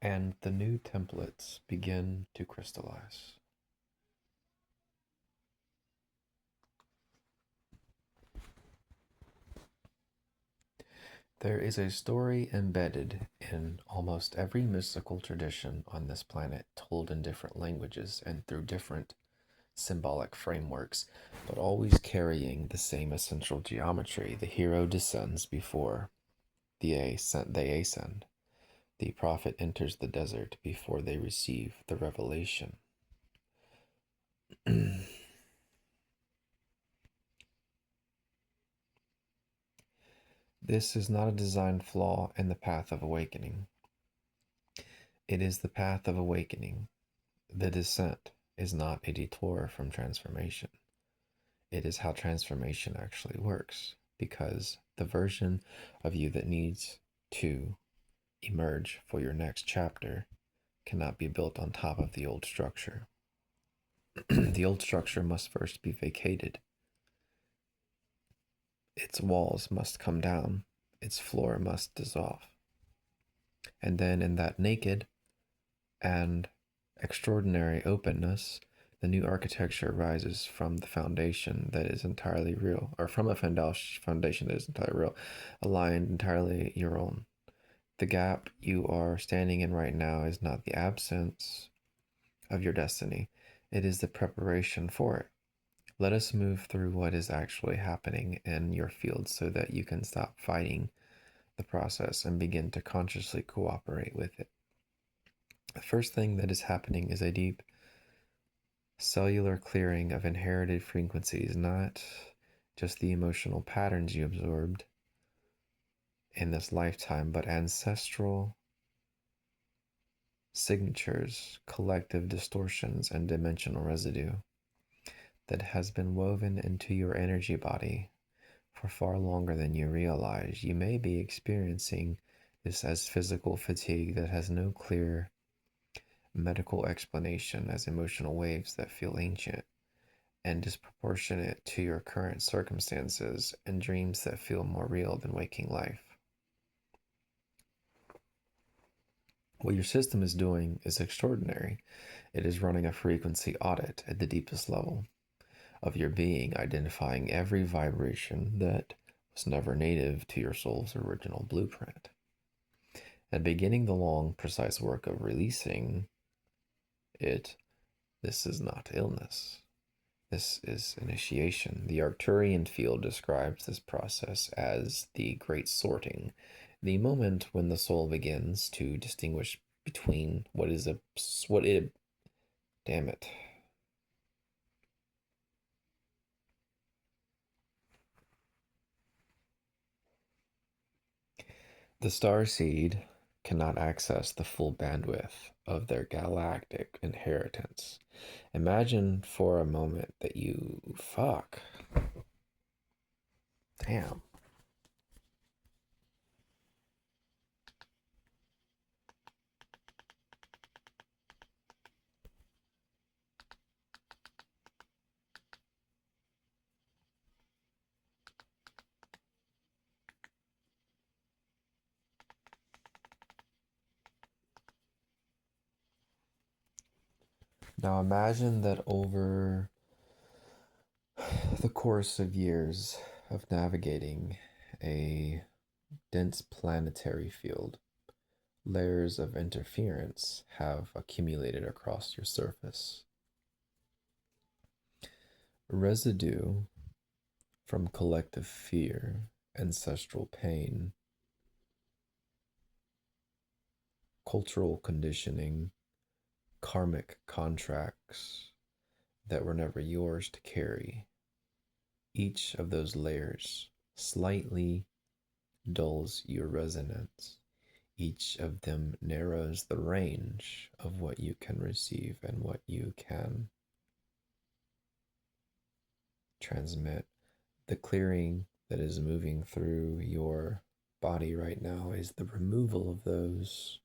and the new templates begin to crystallize. There is a story embedded in almost every mystical tradition on this planet, told in different languages and through different symbolic frameworks, but always carrying the same essential geometry. The hero descends before they ascend. The prophet enters the desert before they receive the revelation. This is not a design flaw in the path of awakening. It is the path of awakening. The descent is not a detour from transformation. It is how transformation actually works, because the version of you that needs to emerge for your next chapter cannot be built on top of the old structure. The old structure must first be vacated. Its walls must come down. Its floor must dissolve. And then, in that naked and extraordinary openness, the new architecture rises from the foundation that is entirely real, or from a foundation that is entirely real, aligned entirely your own. The gap you are standing in right now is not the absence of your destiny, it is the preparation for it. Let us move through what is actually happening in your field so that you can stop fighting the process and begin to consciously cooperate with it. The first thing that is happening is a deep cellular clearing of inherited frequencies, not just the emotional patterns you absorbed in this lifetime, but ancestral signatures, collective distortions, and dimensional residue that has been woven into your energy body for far longer than you realize. You may be experiencing this as physical fatigue that has no clear medical explanation, as emotional waves that feel ancient and disproportionate to your current circumstances, and dreams that feel more real than waking life. What your system is doing is extraordinary. It is running a frequency audit at the deepest level of your being, identifying every vibration that was never native to your soul's original blueprint, and beginning the long, precise work of releasing it. This is not illness. This is initiation. The Arcturian field describes this process as the great sorting, the moment when the soul begins to distinguish between damn it. The starseed cannot access the full bandwidth of their galactic inheritance. Imagine for a moment that damn. Now imagine that over the course of years of navigating a dense planetary field, layers of interference have accumulated across your surface. Residue from collective fear, ancestral pain, cultural conditioning, karmic contracts that were never yours to carry. Each of those layers slightly dulls your resonance. Each of them narrows the range of what you can receive and what you can transmit. The clearing that is moving through your body right now is the removal of those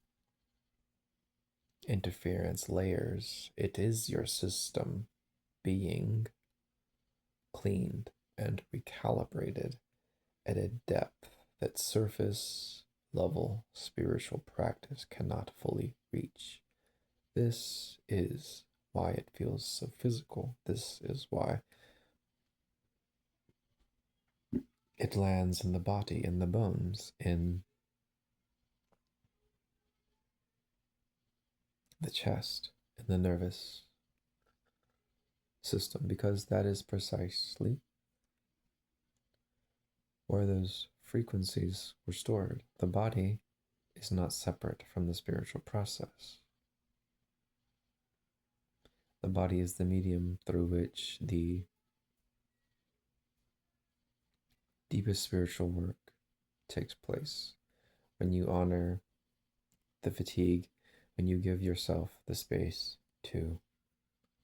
interference layers. It is your system being cleaned and recalibrated at a depth that surface level spiritual practice cannot fully reach. This is why it feels so physical. This is why it lands in the body, in the bones, in the chest, in the nervous system, because that is precisely where those frequencies were stored. The body is not separate from the spiritual process. The body is the medium through which the deepest spiritual work takes place. When you honor the fatigue, when you give yourself the space to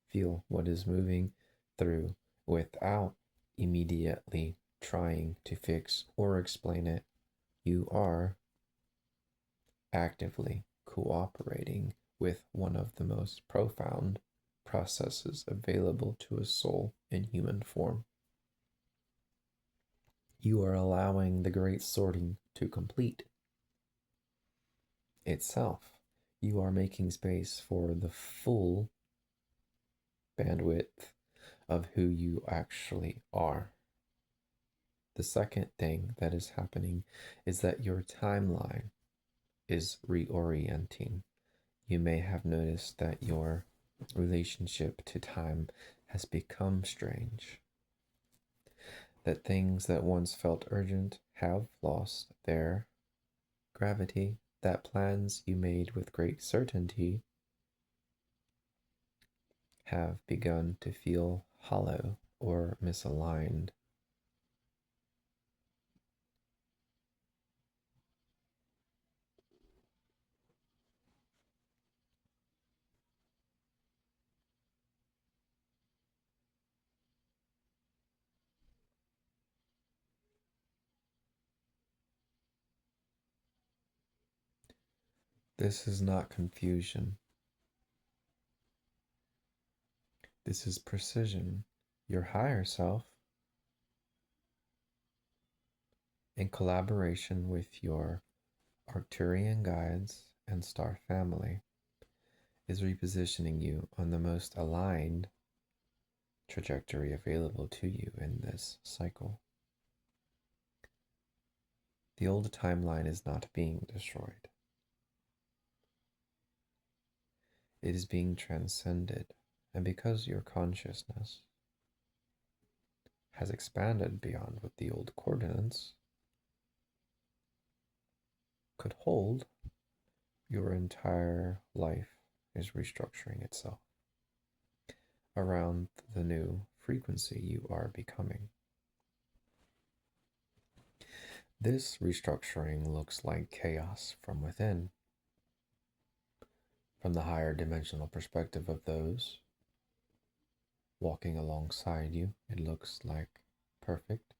feel what is moving through without immediately trying to fix or explain it, you are actively cooperating with one of the most profound processes available to a soul in human form. You are allowing the great sorting to complete itself. You are making space for the full bandwidth of who you actually are. The second thing that is happening is that your timeline is reorienting. You may have noticed that your relationship to time has become strange. That things that once felt urgent have lost their gravity. That plans you made with great certainty have begun to feel hollow or misaligned. This is not confusion. This is precision. Your higher self, in collaboration with your Arcturian guides and star family, is repositioning you on the most aligned trajectory available to you in this cycle. The old timeline is not being destroyed. It is being transcended, and because your consciousness has expanded beyond what the old coordinates could hold, your entire life is restructuring itself around the new frequency you are becoming. This restructuring looks like chaos from within. From the higher dimensional perspective of those walking alongside you, it looks like perfect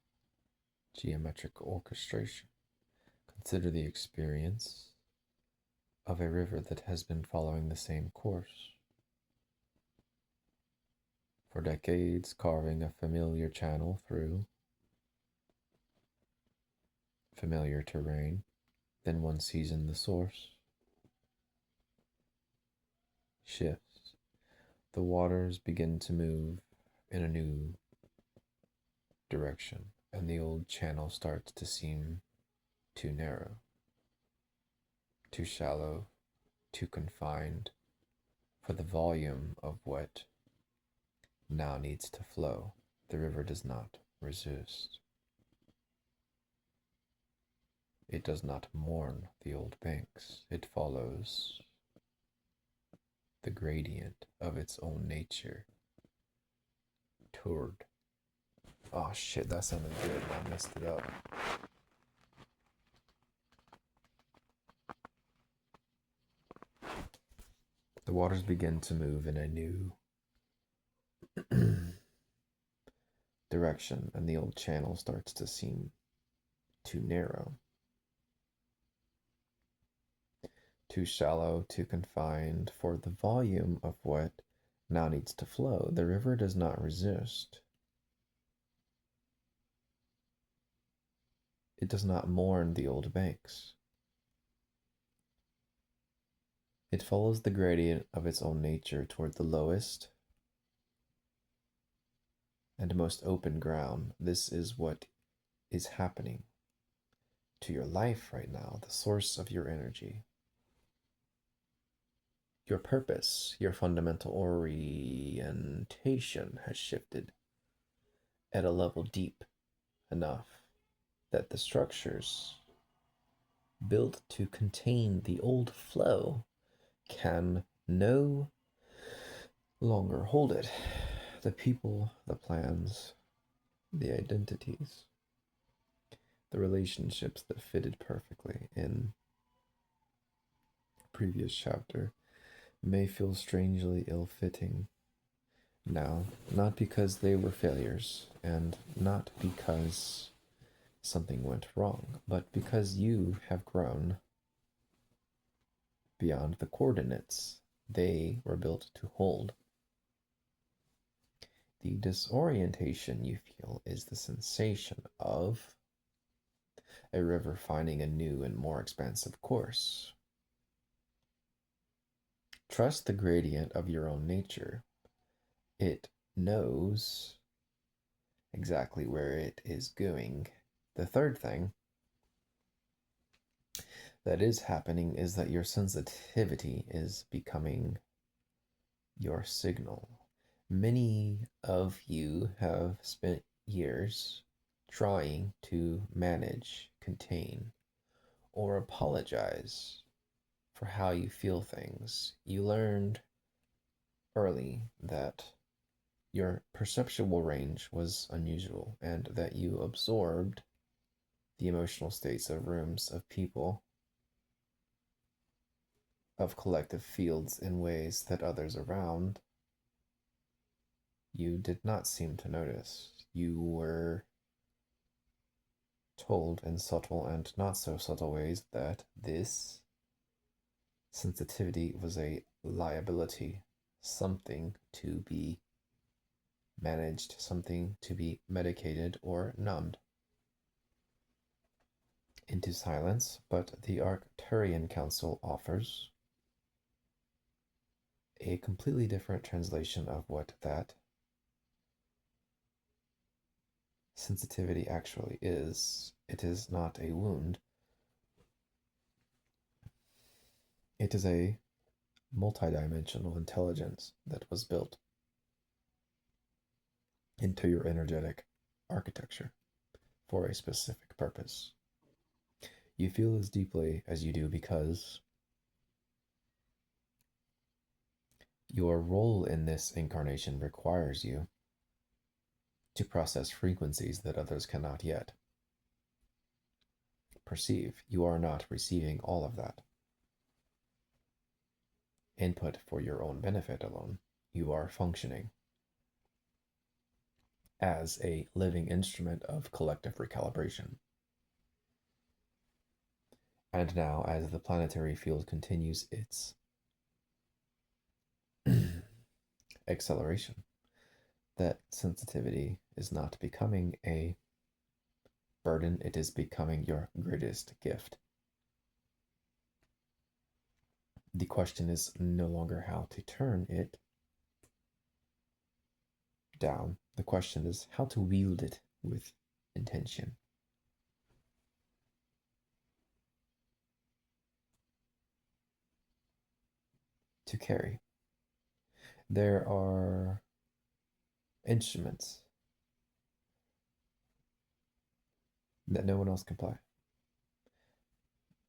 geometric orchestration. Consider the experience of a river that has been following the same course for decades, carving a familiar channel through familiar terrain. Then one season the source shifts. The waters begin to move in a new direction, and the old channel starts to seem too narrow, too shallow, too confined for the volume of what now needs to flow. The river does not resist. It does not mourn the old banks. It follows the gradient of its own nature toward. Oh shit, that sounded good. I messed it up. The waters begin to move in a new direction, and the old channel starts to seem too narrow, too shallow, too confined for the volume of what now needs to flow. The river does not resist. It does not mourn the old banks. It follows the gradient of its own nature toward the lowest and most open ground. This is what is happening to your life right now, the source of your energy. Your purpose, your fundamental orientation has shifted at a level deep enough that the structures built to contain the old flow can no longer hold it. The people, the plans, the identities, the relationships that fitted perfectly in previous chapter may feel strangely ill-fitting now, not because they were failures and not because something went wrong, but because you have grown beyond the coordinates they were built to hold. The disorientation you feel is the sensation of a river finding a new and more expansive course. Trust the gradient of your own nature. It knows exactly where it is going. The third thing that is happening is that your sensitivity is becoming your signal. Many of you have spent years trying to manage, contain, or apologize for how you feel things. You learned early that your perceptual range was unusual and that you absorbed the emotional states of rooms, of people, of collective fields in ways that others around you did not seem to notice. You were told in subtle and not so subtle ways that this sensitivity was a liability, something to be managed, something to be medicated or numbed into silence. But the Arcturian Council offers a completely different translation of what that sensitivity actually is. It is not a wound, it is a multidimensional intelligence that was built into your energetic architecture for a specific purpose. You feel as deeply as you do because your role in this incarnation requires you to process frequencies that others cannot yet perceive. You are not receiving all of that input for your own benefit alone. You are functioning as a living instrument of collective recalibration. And now, as the planetary field continues its acceleration, that sensitivity is not becoming a burden, it is becoming your greatest gift. The question is no longer how to turn it down. The question is how to wield it with intention. To carry. There are instruments that no one else can play.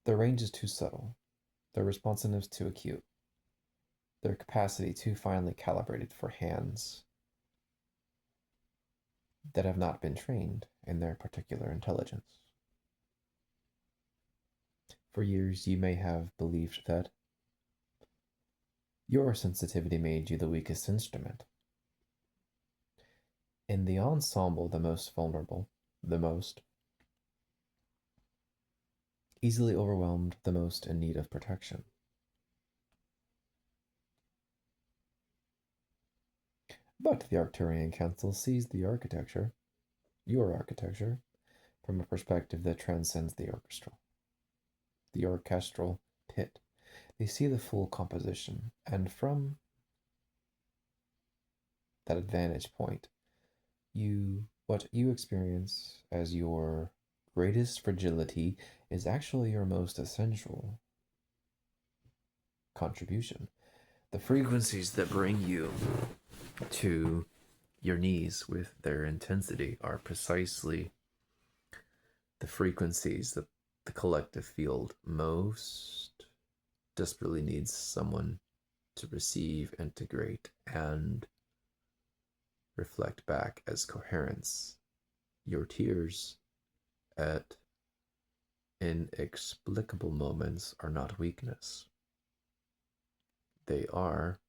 Their range is too subtle, their responsiveness too acute, their capacity too finely calibrated for hands that have not been trained in their particular intelligence. For years, you may have believed that your sensitivity made you the weakest instrument. In the ensemble, the most vulnerable, the most easily overwhelmed, the most in need of protection. But the Arcturian Council sees the architecture, your architecture, from a perspective that transcends the orchestral pit. they see the full composition, and from that vantage point, what you experience as your greatest fragility is actually your most essential contribution. The frequencies that bring you to your knees with their intensity are precisely the frequencies that the collective field most desperately needs someone to receive, integrate, and reflect back as coherence. Your tears at inexplicable moments are not weakness. They are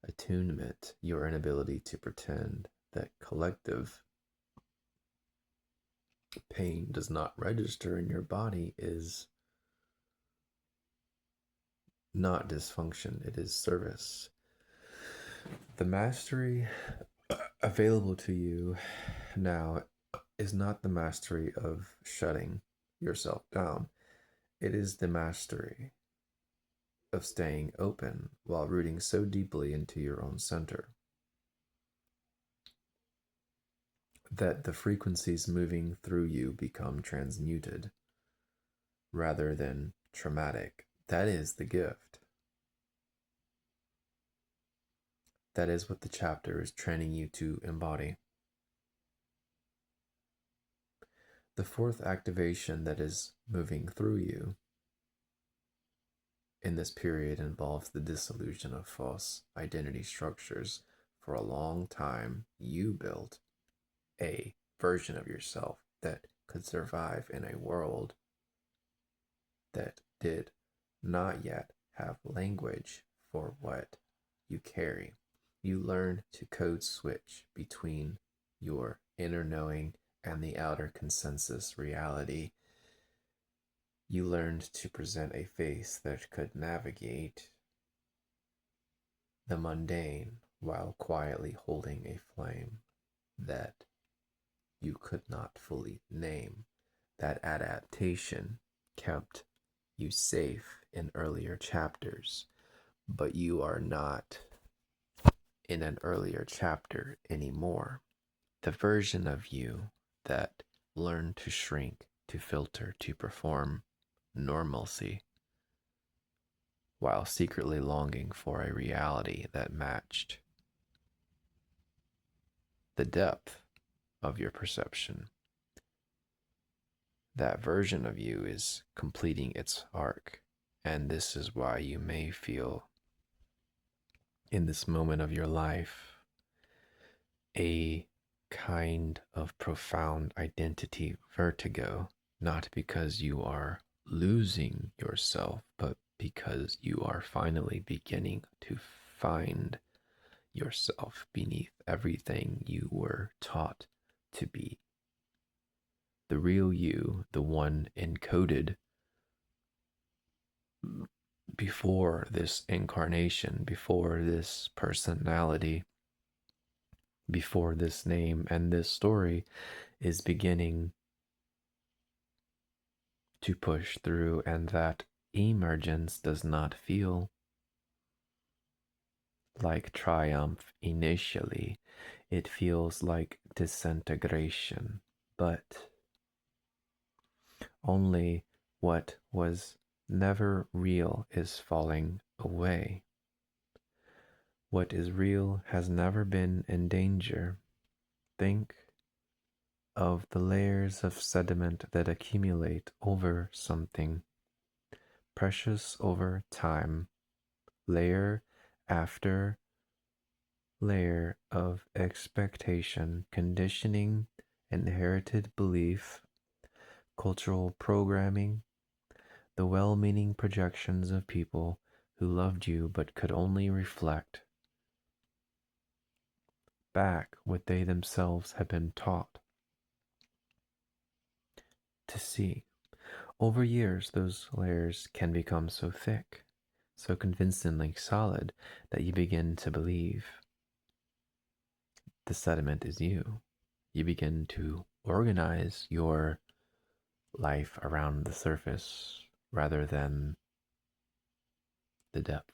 attunement, your inability to pretend that collective pain does not register in your body is not dysfunction, it is service. The mastery available to you now is not the mastery of shutting yourself down. It is the mastery of staying open while rooting so deeply into your own center that the frequencies moving through you become transmuted rather than traumatic. That is the gift. That is what the chapter is training you to embody. The fourth activation that is moving through you in this period involves the dissolution of false identity structures. For a long time, you built a version of yourself that could survive in a world that did not yet have language for what you carry. You learn to code switch between your inner knowing and the outer consensus reality. You learned to present a face that could navigate the mundane while quietly holding a flame that you could not fully name. That adaptation kept you safe in earlier chapters, but you are not in an earlier chapter anymore. The version of you that learned to shrink, to filter, to perform normalcy while secretly longing for a reality that matched the depth of your perception. That version of you is completing its arc, and this is why you may feel in this moment of your life a kind of profound identity vertigo, not because you are losing yourself, but because you are finally beginning to find yourself beneath everything you were taught to be. The real you, the one encoded before this incarnation, before this personality, before this name and this story, is beginning to push through, and that emergence does not feel like triumph initially. It feels like disintegration, but only what was never real is falling away. What is real has never been in danger. Think of the layers of sediment that accumulate over something, precious over time, layer after layer of expectation, conditioning, inherited belief, cultural programming, the well-meaning projections of people who loved you but could only reflect back what they themselves had been taught to see. Over years, those layers can become so thick, so convincingly solid, that you begin to believe the sediment is you. You begin to organize your life around the surface rather than the depth.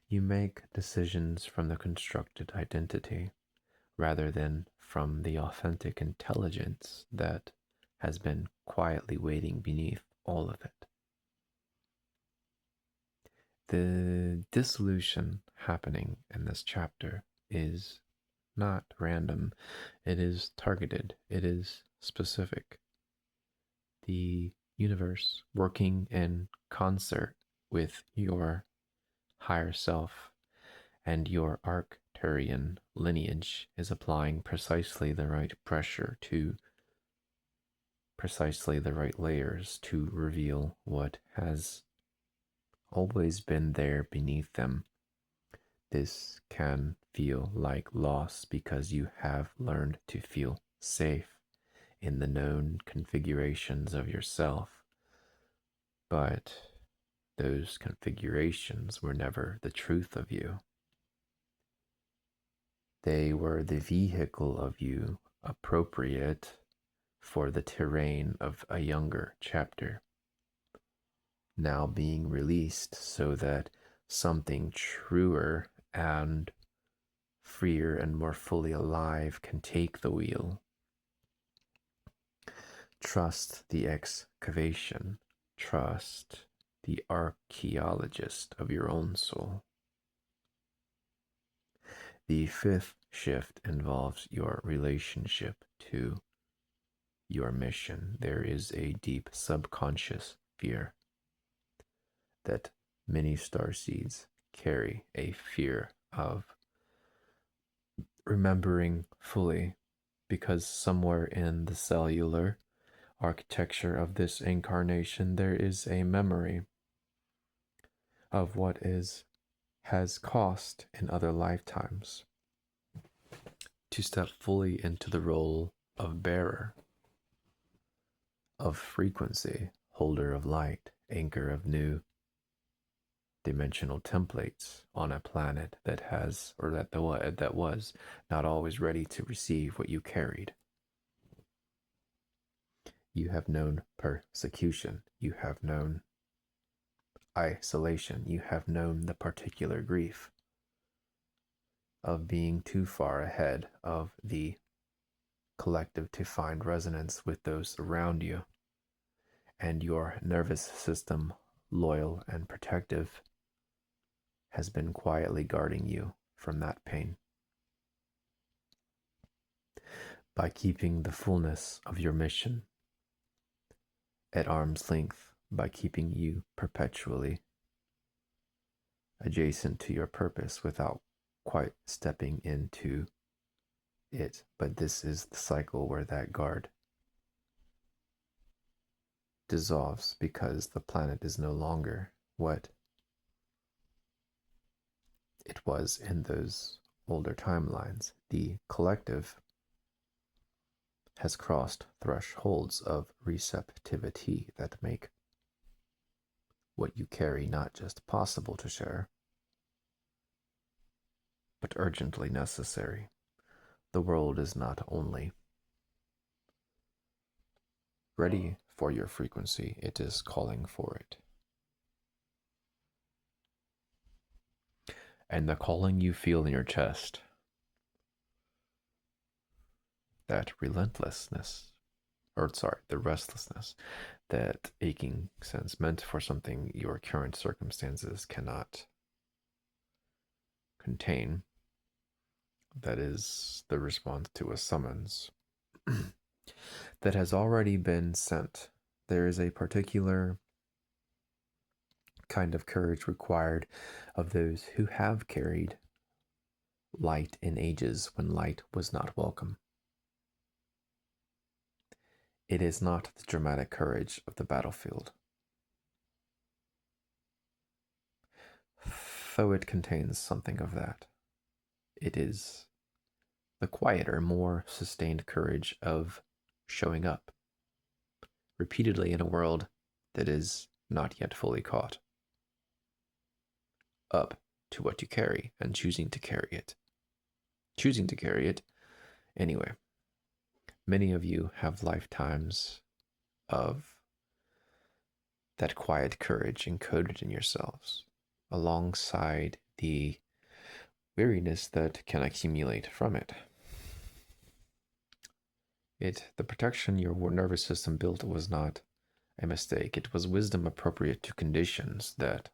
You make decisions from the constructed identity rather than from the authentic intelligence that has been quietly waiting beneath all of it. The dissolution happening in this chapter is not random. It is targeted. It is specific. The universe working in concert with your higher self and your Arcturian lineage is applying precisely the right pressure to precisely the right layers to reveal what has always been there beneath them. This can feel like loss because you have learned to feel safe in the known configurations of yourself, but those configurations were never the truth of you. They were the vehicle of you appropriate for the terrain of a younger chapter, now being released so that something truer and freer and more fully alive can take the wheel. Trust the excavation. Trust the archaeologist of your own soul. The fifth shift involves your relationship to your mission. There is a deep subconscious fear that many starseeds carry, a fear of remembering fully, because somewhere in the cellular architecture of this incarnation there is a memory of what has cost in other lifetimes to step fully into the role of bearer, of frequency, holder of light, anchor of new dimensional templates on a planet that has, or that was not always ready to receive what you carried. You have known persecution. You have known isolation. You have known the particular grief of being too far ahead of the collective to find resonance with those around you. And your nervous system, loyal and protective, has been quietly guarding you from that pain. By keeping the fullness of your mission at arm's length, by keeping you perpetually adjacent to your purpose without quite stepping into it. But this is the cycle where that guard dissolves because the planet is no longer what it was in those older timelines. The collective has crossed thresholds of receptivity that make what you carry not just possible to share, but urgently necessary. The world is not only ready for your frequency, it is calling for it. And the calling you feel in your chest, that relentlessness, the restlessness, that aching sense meant for something your current circumstances cannot contain, that is the response to a summons that has already been sent. There is a particular kind of courage required of those who have carried light in ages when light was not welcome. It is not the dramatic courage of the battlefield, though it contains something of that. It is the quieter, more sustained courage of showing up repeatedly in a world that is not yet fully caught up to what you carry and choosing to carry it. Choosing to carry it anyway. Many of you have lifetimes of that quiet courage encoded in yourselves, alongside the weariness that can accumulate from it. The protection your nervous system built was not a mistake. It was wisdom appropriate to conditions that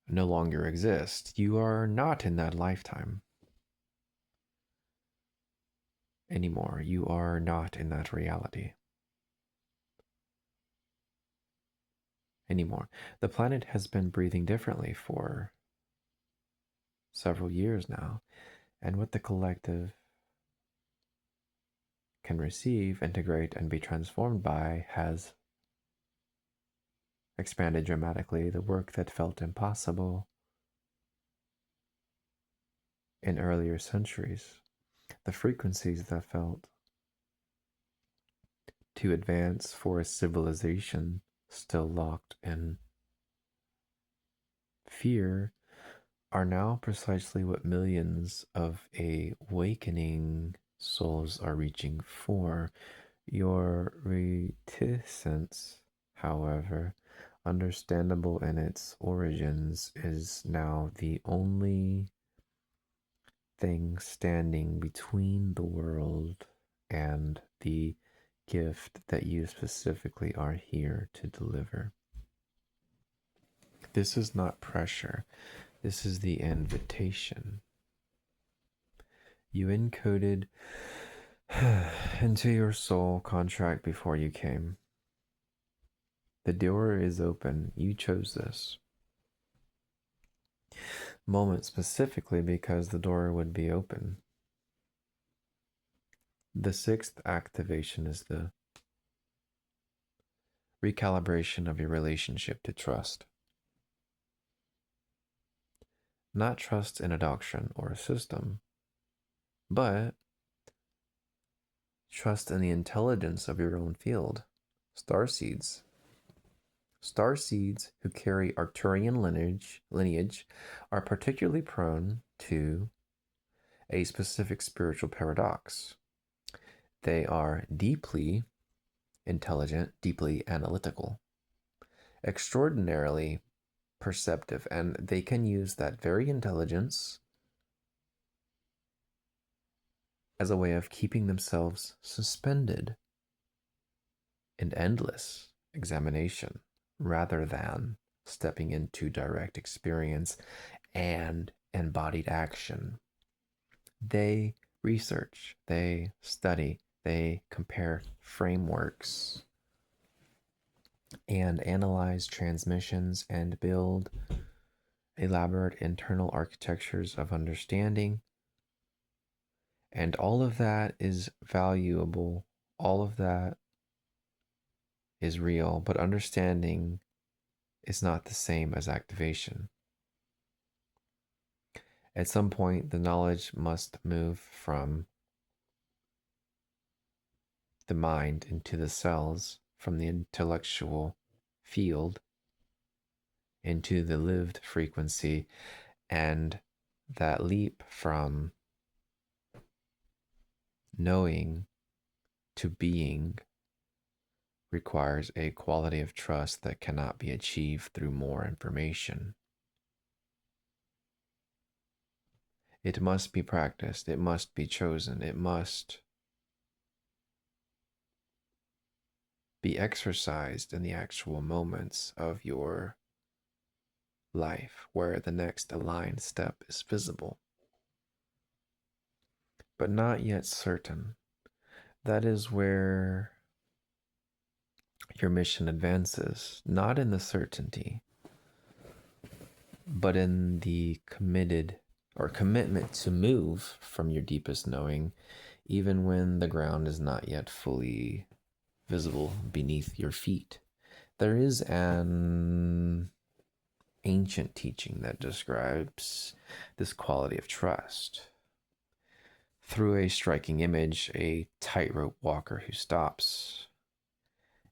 no longer exist. You are not in that lifetime anymore. You are not in that reality anymore. The planet has been breathing differently for several years now, and what the collective can receive, integrate, and be transformed by has expanded dramatically. The work that felt impossible in earlier centuries, the frequencies that felt too advanced for a civilization still locked in fear, are now precisely what millions of awakening souls are reaching for. Your reticence, however, understandable in its origins, is now the only thing standing between the world and the gift that you specifically are here to deliver. This is not pressure. This is the invitation. You encoded into your soul contract before you came. The door is open. You chose this moment specifically because the door would be open. The sixth activation is the recalibration of your relationship to trust. Not trust in a doctrine or a system, but trust in the intelligence of your own field. Starseeds. Starseeds who carry Arcturian lineage are particularly prone to a specific spiritual paradox. They are deeply intelligent, deeply analytical, extraordinarily perceptive, and they can use that very intelligence as a way of keeping themselves suspended in endless examination rather than stepping into direct experience and embodied action. They research, they study, they compare frameworks and analyze transmissions and build elaborate internal architectures of understanding. And all of that is valuable. All of that is real, but understanding is not the same as activation. At some point, the knowledge must move from the mind into the cells, from the intellectual field into the lived frequency, and that leap from knowing to being requires a quality of trust that cannot be achieved through more information. It must be practiced, it must be chosen, it must be exercised in the actual moments of your life where the next aligned step is visible, but not yet certain. That is where your mission advances, not in the certainty, but in the commitment to move from your deepest knowing, even when the ground is not yet fully visible beneath your feet. There is an ancient teaching that describes this quality of trust. Through a striking image, a tightrope walker who stops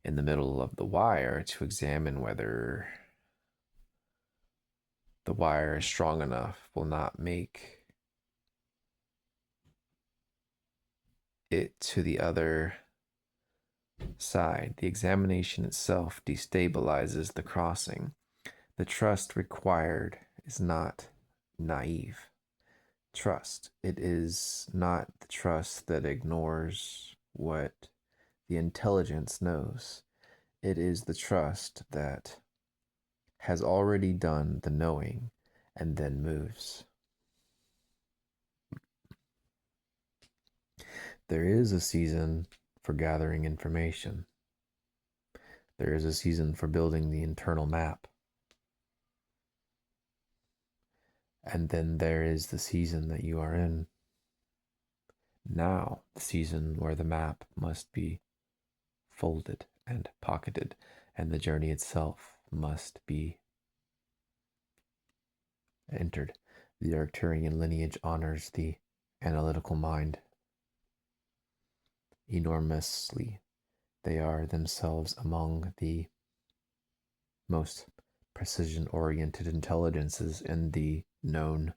in the middle of the wire to examine whether the wire is strong enough will not make it to the other side, the examination itself destabilizes the crossing. The trust required is not naive trust. It is not the trust that ignores what the intelligence knows. It is the trust that has already done the knowing and then moves. There is a season for gathering information. There is a season for building the internal map. And then there is the season that you are in now, the season where the map must be folded and pocketed, and the journey itself must be entered. The Arcturian lineage honors the analytical mind enormously. They are themselves among the most precision-oriented intelligences in the known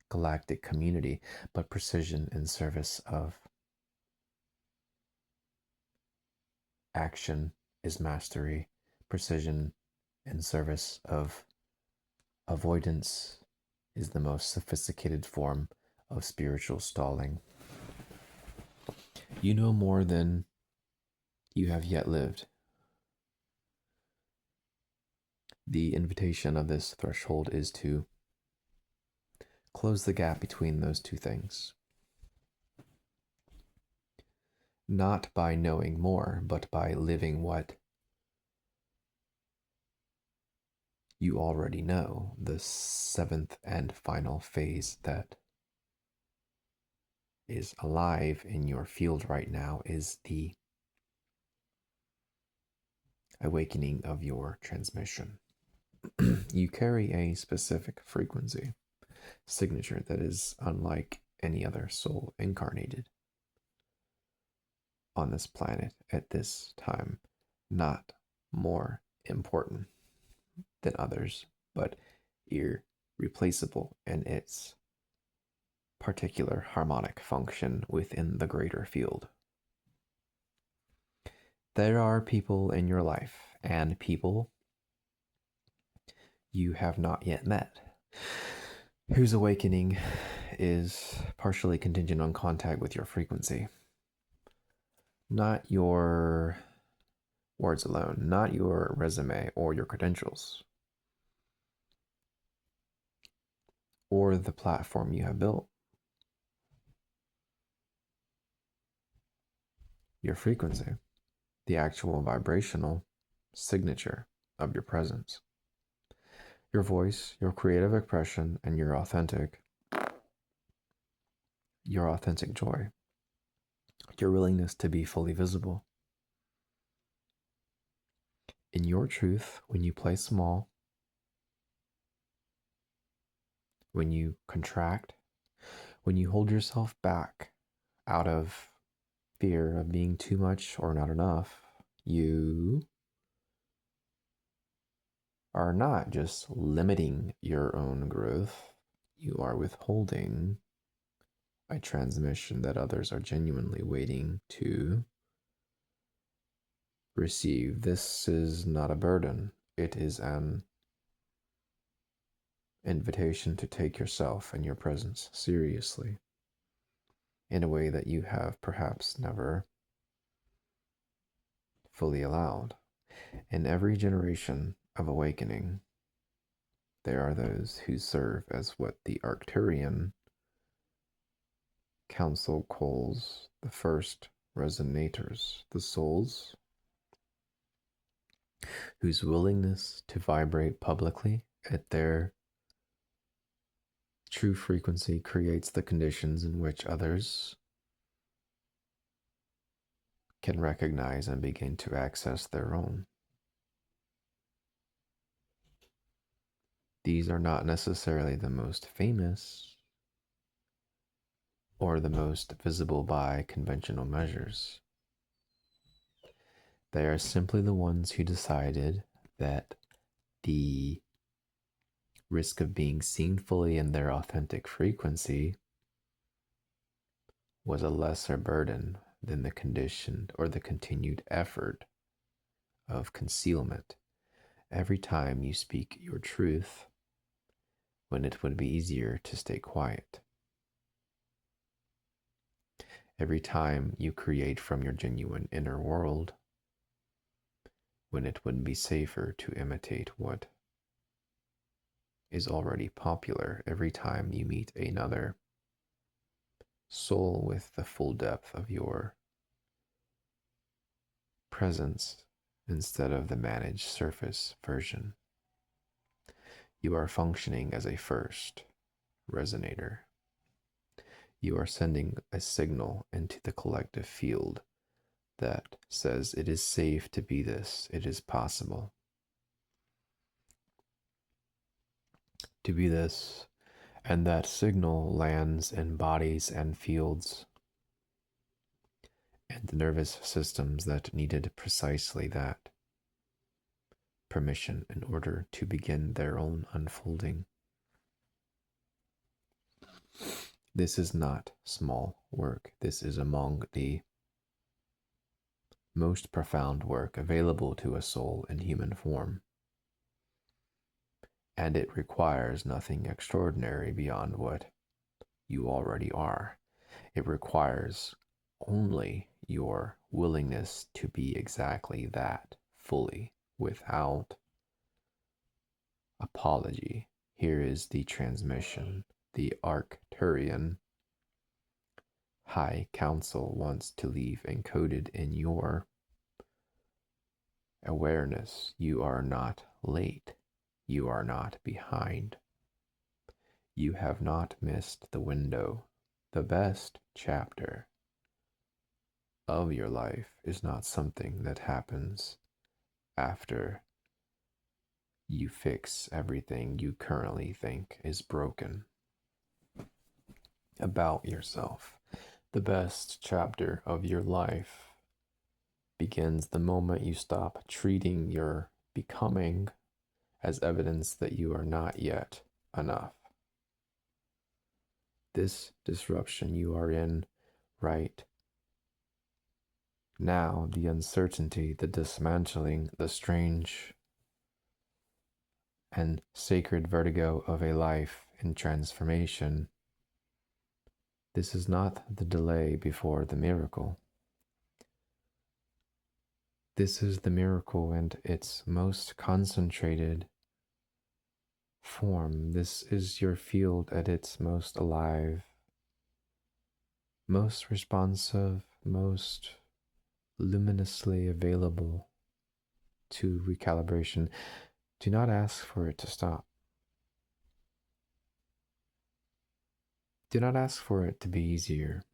galactic community, but precision in service of action is mastery. Precision in service of avoidance is the most sophisticated form of spiritual stalling. You know more than you have yet lived. The invitation of this threshold is to close the gap between those two things. Not by knowing more, but by living what you already know. The seventh and final phase that is alive in your field right now is the awakening of your transmission. You carry a specific frequency signature that is unlike any other soul incarnated on this planet at this time, not more important than others, but irreplaceable in its particular harmonic function within the greater field. There are people in your life and people you have not yet met whose awakening is partially contingent on contact with your frequency. Not your words alone, not your resume or your credentials, or the platform you have built. Your frequency, the actual vibrational signature of your presence. Your voice, your creative expression, and your authentic joy. Your willingness to be fully visible. In your truth, when you play small, when you contract, when you hold yourself back out of fear of being too much or not enough, you are not just limiting your own growth, you are withholding a transmission that others are genuinely waiting to receive. This is not a burden, it is an invitation to take yourself and your presence seriously in a way that you have perhaps never fully allowed. In every generation of awakening, there are those who serve as what the Arcturian Council calls the first resonators, the souls whose willingness to vibrate publicly at their true frequency creates the conditions in which others can recognize and begin to access their own. These are not necessarily the most famous or the most visible by conventional measures. They are simply the ones who decided that the risk of being seen fully in their authentic frequency was a lesser burden than the conditioned or the continued effort of concealment. Every time you speak your truth, when it would be easier to stay quiet. Every time you create from your genuine inner world, when it would be safer to imitate what is already popular. Every time you meet another soul with the full depth of your presence instead of the managed surface version. You are functioning as a first resonator. You are sending a signal into the collective field that says it is safe to be this, it is possible to be this, and that signal lands in bodies and fields and the nervous systems that needed precisely that permission in order to begin their own unfolding. This is not small work. This is among the most profound work available to a soul in human form. And it requires nothing extraordinary beyond what you already are. It requires only your willingness to be exactly that, fully, without apology. Here is the transmission. The Arcturian High Council wants to leave encoded in your awareness. You are not late. You are not behind. You have not missed the window. The best chapter of your life is not something that happens after you fix everything you currently think is broken about yourself. The best chapter of your life begins the moment you stop treating your becoming as evidence that you are not yet enough. This disruption you are in right now, the uncertainty, the dismantling, the strange and sacred vertigo of a life in transformation. This is not the delay before the miracle. This is the miracle and its most concentrated form. This is your field at its most alive, most responsive, most luminously available to recalibration. Do not ask for it to stop. Do not ask for it to be easier.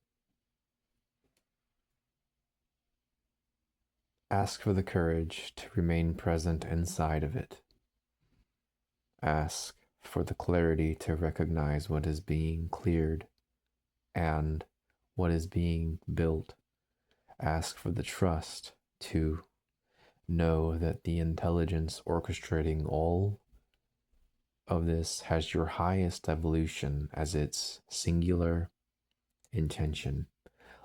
Ask for the courage to remain present inside of it. Ask for the clarity to recognize what is being cleared and what is being built. Ask for the trust to know that the intelligence orchestrating all of this has your highest evolution as its singular intention.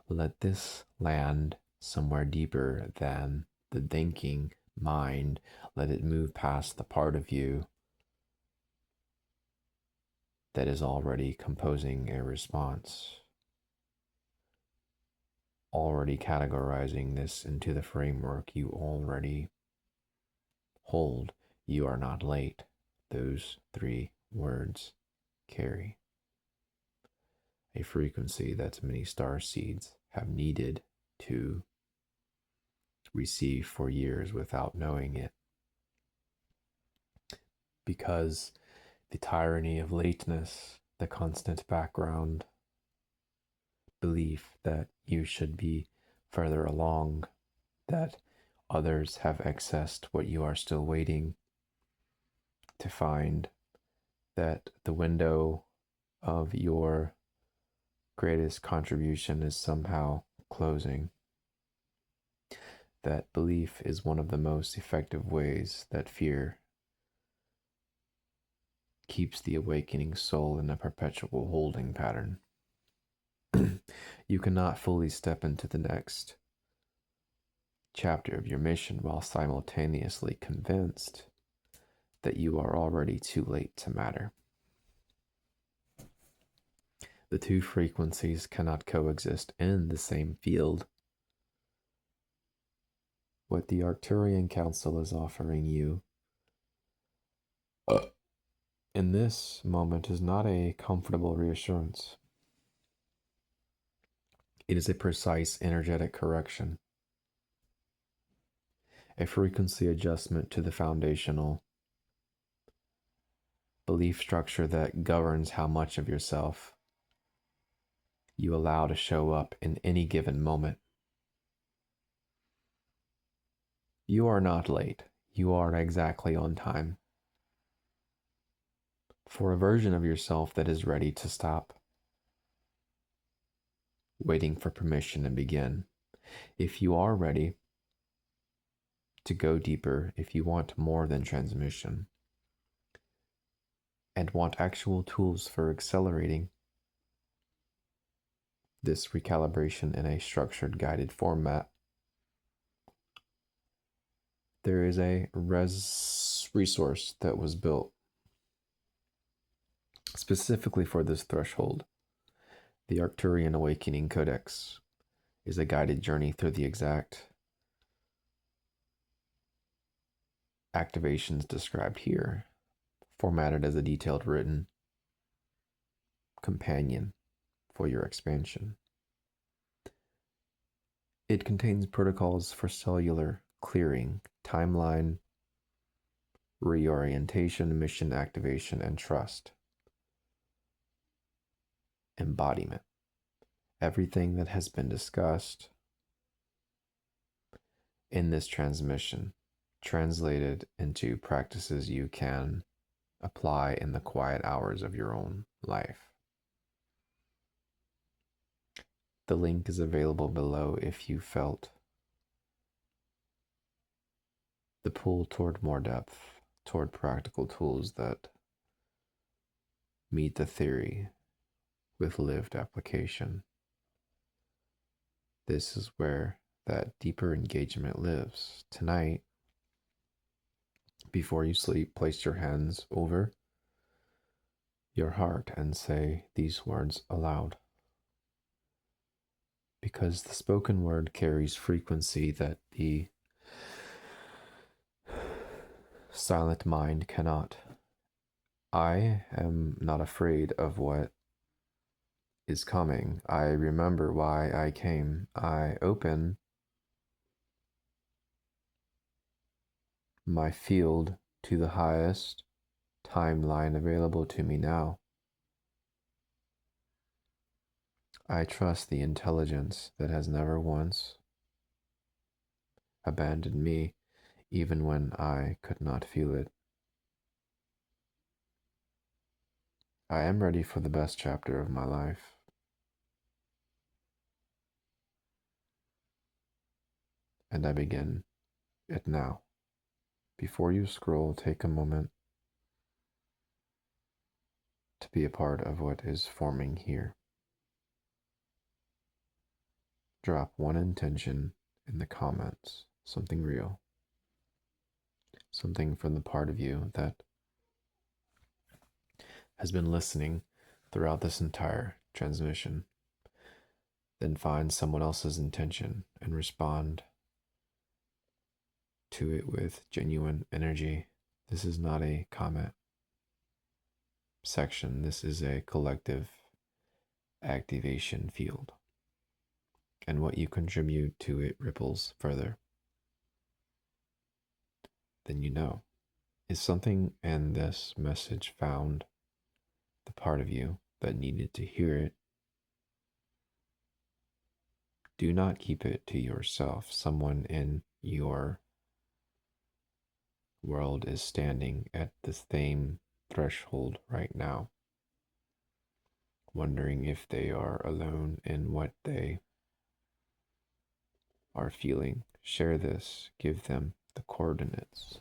Let this land somewhere deeper than the thinking mind. Let it move past the part of you that is already composing a response, already categorizing this into the framework you already hold. You are not late. Those 3 words carry a frequency that many star seeds have needed to receive for years without knowing it. Because the tyranny of lateness, the constant background belief that you should be further along, that others have accessed what you are still waiting to find, that the window of your greatest contribution is somehow closing. That belief is one of the most effective ways that fear keeps the awakening soul in a perpetual holding pattern. You cannot fully step into the next chapter of your mission while simultaneously convinced that you are already too late to matter. The two frequencies cannot coexist in the same field. What the Arcturian Council is offering you in this moment is not a comfortable reassurance. It is a precise energetic correction, a frequency adjustment to the foundational belief structure that governs how much of yourself you allow to show up in any given moment. You are not late. You are exactly on time for a version of yourself that is ready to stop, waiting for permission to begin. If you are ready to go deeper, if you want more than transmission, and want actual tools for accelerating this recalibration in a structured, guided format, there is a resource that was built specifically for this threshold. The Arcturian Awakening Codex is a guided journey through the exact activations described here, formatted as a detailed written companion for your expansion. It contains protocols for cellular clearing, timeline reorientation, mission activation, and trust embodiment. Everything that has been discussed in this transmission translated into practices you can apply in the quiet hours of your own life. The link is available below if you felt the pull toward more depth, toward practical tools that meet the theory with lived application. This is where that deeper engagement lives. Tonight, before you sleep, place your hands over your heart and say these words aloud. Because the spoken word carries frequency that the silent mind cannot. I am not afraid of what is coming. I remember why I came. I open my field to the highest timeline available to me now. I trust the intelligence that has never once abandoned me, even when I could not feel it. I am ready for the best chapter of my life. And I begin it now. Before you scroll, take a moment to be a part of what is forming here. Drop one intention in the comments, something real, something from the part of you that has been listening throughout this entire transmission. Then find someone else's intention and respond to it with genuine energy. This is not a comment section. This is a collective activation field. And what you contribute to it ripples further than you know. Is something in this message found the part of you that needed to hear it? Do not keep it to yourself. Someone in your world is standing at the same threshold right now, wondering if they are alone in what they are feeling. Share this, give them the coordinates.